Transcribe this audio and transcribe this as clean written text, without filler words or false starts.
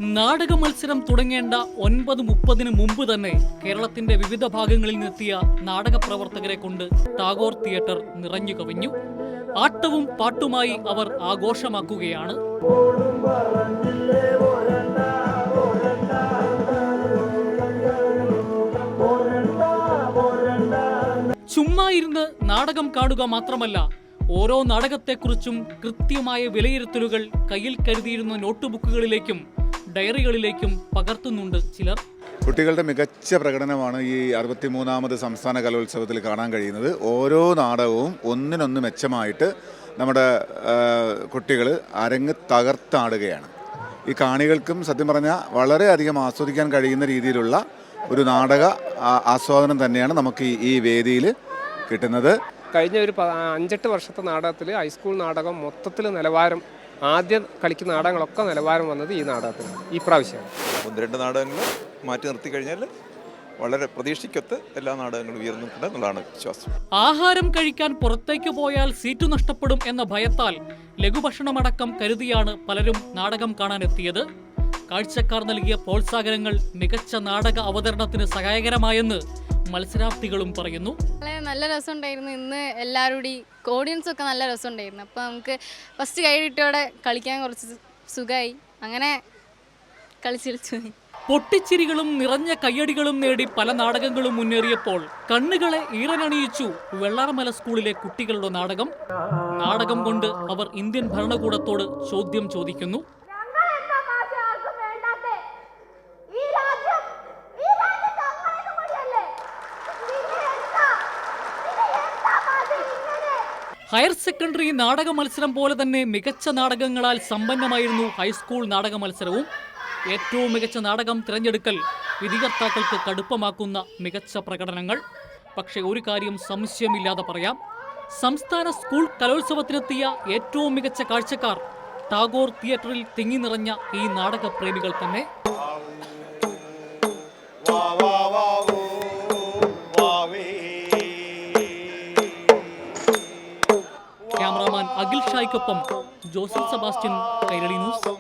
നാടക മത്സരം തുടങ്ങേണ്ട 9:30 മുമ്പ് തന്നെ കേരളത്തിന്റെ വിവിധ ഭാഗങ്ങളിൽ നിന്നെത്തിയ നാടക പ്രവർത്തകരെ കൊണ്ട് ടാഗോർ തിയേറ്റർ നിറഞ്ഞു കവിഞ്ഞു. ആട്ടവും പാട്ടുമായി അവർ ആഘോഷമാക്കുകയാണ്. ചുമ്മാ ഇരുന്ന് നാടകം കാണുക മാത്രമല്ല, ഓരോ നാടകത്തെക്കുറിച്ചും കൃത്യമായ വിലയിരുത്തലുകൾ കയ്യിൽ കരുതിയിരുന്ന നോട്ട്ബുക്കുകളിലേക്കും ഡയറികളിലേക്കും പകർത്തുന്നുണ്ട് ചിലർ. കുട്ടികളുടെ മികച്ച പ്രകടനമാണ് ഈ 63ാമത് സംസ്ഥാന കലോത്സവത്തിൽ കാണാൻ കഴിയുന്നത്. ഓരോ നാടകവും ഒന്നിനൊന്ന് മെച്ചമായിട്ട് നമ്മുടെ കുട്ടികൾ അരങ്ങ് തകർത്താടുകയാണ്. ഈ കാണികൾക്കും സത്യം പറഞ്ഞാൽ വളരെയധികം ആസ്വദിക്കാൻ കഴിയുന്ന രീതിയിലുള്ള ഒരു നാടക ആസ്വാദനം തന്നെയാണ് നമുക്ക് ഈ വേദിയിൽ കിട്ടുന്നത്. കഴിഞ്ഞ ഒരു 5-8 വർഷത്തെ നാടകത്തിൽ ഹൈസ്കൂൾ നാടകം മൊത്തത്തിൽ നിലവാരം, ആദ്യം കളിക്കുന്ന നാടകങ്ങളൊക്കെ നിലവാരം വന്നത് ഈ നാടകത്തിലാണ്, ഈ പ്രാവശ്യമാണ്. 1-2 നാടകങ്ങൾ മാറ്റി നിർത്തി കഴിഞ്ഞാൽ വളരെ പ്രതീക്ഷയ്ക്കൊത്ത് എല്ലാ നാടകങ്ങളും ഉയർന്നിട്ടുണ്ട് എന്നുള്ളതാണ് വിശ്വാസം. ആഹാരം കഴിക്കാൻ പുറത്തേക്ക് പോയാൽ സീറ്റ് നഷ്ടപ്പെടും എന്ന ഭയത്താൽ ലഘുഭക്ഷണമടക്കം കരുതിയാണ് പലരും നാടകം കാണാനെത്തിയത്. കാഴ്ചക്കാർ നൽകിയ പ്രോത്സാഹനങ്ങൾ മികച്ച നാടക അവതരണത്തിന് സഹായകരമായെന്ന് മത്സരാർത്ഥികളും പറയുന്നു. നല്ല രസമുണ്ടായിരുന്നു. ഇന്ന് എല്ലാവരുടെ ഓഡിയൻസ് ഒക്കെ നല്ല രസമുണ്ടായിരുന്നു. അപ്പോൾ നമുക്ക് ഫസ്റ്റ് കൈയിട്ടോടെ കളിക്കാൻ കുറച്ച് സുഖമായി. അങ്ങനെ കളിച്ചു. പൊട്ടിച്ചിരികളും നിറഞ്ഞ കയ്യടികളും നേടി പല നാടകങ്ങളും മുന്നേറിയപ്പോൾ കണ്ണുകളെ ഈറനണിയിച്ചു വെള്ളാർമല സ്കൂളിലെ കുട്ടികളുടെ നാടകം. നാടകം കൊണ്ട് അവർ ഇന്ത്യൻ ഭരണകൂടത്തോട് ചോദ്യം ചോദിക്കുന്നു. ഹയർ സെക്കൻഡറി നാടക മത്സരം പോലെ തന്നെ മികച്ച നാടകങ്ങളാൽ സമ്പന്നമായിരുന്നു ഹൈസ്കൂൾ നാടക മത്സരവും. ഏറ്റവും മികച്ച നാടകം തിരഞ്ഞെടുക്കൽ വിധികർത്താക്കൾക്ക് കടുപ്പമാക്കുന്ന മികച്ച പ്രകടനങ്ങൾ. പക്ഷേ ഒരു കാര്യം സംശയമില്ലാതെ പറയാം, സംസ്ഥാന സ്കൂൾ കലോത്സവത്തിനെത്തിയ ഏറ്റവും മികച്ച കാഴ്ചക്കാർ ടാഗോർ തിയേറ്ററിൽ തിങ്ങി നിറഞ്ഞ ഈ നാടകപ്രേമികൾ തന്നെ. ക്യാമറാമാൻ അഖിൽ ഷായ്ക്കൊപ്പം ജോസഫ് സെബാസ്റ്റ്യൻ, കൈരളി ന്യൂസ്.